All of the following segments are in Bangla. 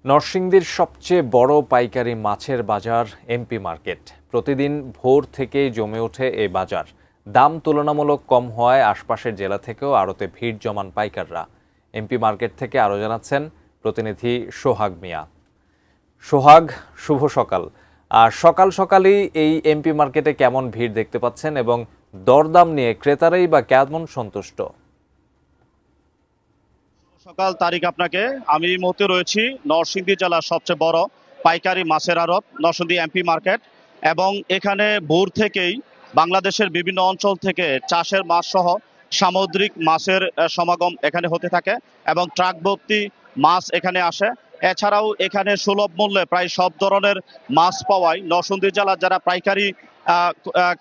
নরসিংদীর সবচেয়ে বড় পাইকারি মাছের বাজার এমপি মার্কেট। প্রতিদিন ভোর থেকেই জমে ওঠে এই বাজার। দাম তুলনামূলক কম হওয়ায় আশপাশের জেলা থেকেও আড়তে ভিড় জমান পাইকাররা। এমপি মার্কেট থেকে আরও জানাচ্ছেন প্রতিনিধি সোহাগ মিয়া। সোহাগ, শুভ সকাল। আর সকাল সকালই এই এমপি মার্কেটে কেমন ভিড় দেখতে পাচ্ছেন এবং দরদাম নিয়ে ক্রেতারাই বা কেমন সন্তুষ্ট? সকাল তারিখ আপনাকে। আমি এই মুহূর্তে রয়েছি নরসিংদী জেলার সবচেয়ে বড় পাইকারি মাছের আড়ত নরসিংদী এমপি মার্কেট, এবং এখানে ভোর থেকেই বাংলাদেশের বিভিন্ন অঞ্চল থেকে চাষের মাছ সহ সামুদ্রিক মাছের সমাগম এখানে হতে থাকে এবং ট্রাক ভর্তি মাছ এখানে আসে। এছাড়াও এখানে সুলভ মূল্যে প্রায় সব ধরনের মাছ পাওয়ায় নরসিংদী জেলার যারা পাইকারি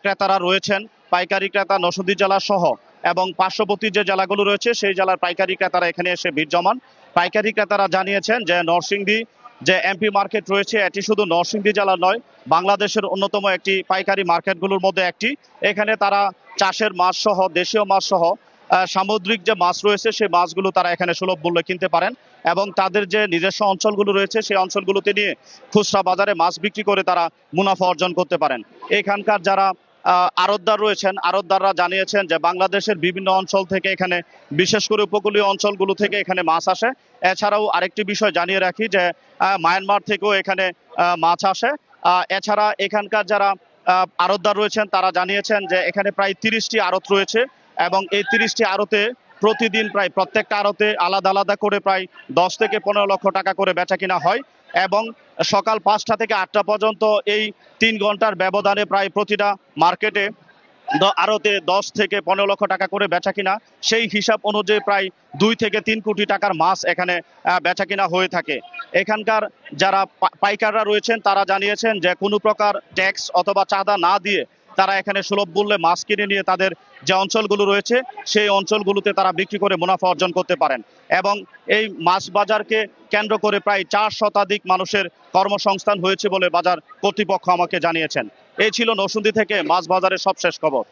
ক্রেতারা রয়েছেন, পাইকারি ক্রেতা নরসিংদী জেলা সহ এবং পার্শ্ববর্তী যে জেলাগুলো রয়েছে সেই জেলার পাইকারি ক্রেতারা এখানে এসে ভিড় জমান। পাইকারি ক্রেতারা জানিয়েছেন যে নরসিংদী যে এমপি মার্কেট রয়েছে এটি শুধু নরসিংদী জেলার নয়, বাংলাদেশের অন্যতম একটি পাইকারি মার্কেটগুলোর মধ্যে একটি। এখানে তারা চাষের মাছ সহ দেশীয় মাছ সহ সামুদ্রিক যে মাছ রয়েছে সেই মাছগুলো তারা এখানে সুলভ মূল্যে কিনতে পারেন এবং তাদের যে নিজস্ব অঞ্চলগুলো রয়েছে সেই অঞ্চলগুলোতে নিয়ে খুচরা বাজারে মাছ বিক্রি করে তারা মুনাফা অর্জন করতে পারেন। এখানকার যারা আড়তদার রয়েছেন, আড়তদাররা জানিয়েছেন যে বাংলাদেশের বিভিন্ন অঞ্চল থেকে এখানে, বিশেষ করে উপকূলীয় অঞ্চলগুলো থেকে এখানে মাছ আসে। এছাড়াও আরেকটি বিষয় জানিয়ে রাখি যে মায়ানমার থেকেও এখানে মাছ আসে। এছাড়া এখানকার যারা আড়তদার রয়েছেন তারা জানিয়েছেন যে এখানে প্রায় 30টি আড়ত রয়েছে এবং এই 30টি আড়তে প্রতিদিন প্রায় প্রত্যেকটা আড়তে আলাদা আলাদা করে প্রায় 10 থেকে 15 লক্ষ টাকা করে বেচা কিনা হয় এবং সকাল 5টা থেকে 8টা পর্যন্ত এই 3 ঘন্টার ব্যবধানে প্রায় প্রতিটা মার্কেটে আড়তে 10 থেকে 15 লক্ষ টাকা করে বেচা কিনা, সেই হিসাব অনুযায়ী প্রায় 2 থেকে 3 কোটি টাকার মাছ এখানে বেচা কিনা হয়ে থাকে। এখানকার যারা পাইকাররা রয়েছেন তারা জানিয়েছেন যে কোনো প্রকার ট্যাক্স অথবা চাঁদা না দিয়ে তারা এখানে সুলভ মূল্যে মাছ কিনে নিয়ে তাদের যে অঞ্চলগুলো রয়েছে সেই অঞ্চলগুলোতে তারা বিক্রি করে মুনাফা অর্জন করতে পারেন এবং এই মাছ বাজারকে কেন্দ্র করে প্রায় 4 শতাধিক মানুষের কর্মসংস্থান হয়েছে বলে বাজার কর্তৃপক্ষ আমাকে জানিয়েছেন। এই ছিল নরসিংদী থেকে মাছ বাজারের সবশেষ খবর।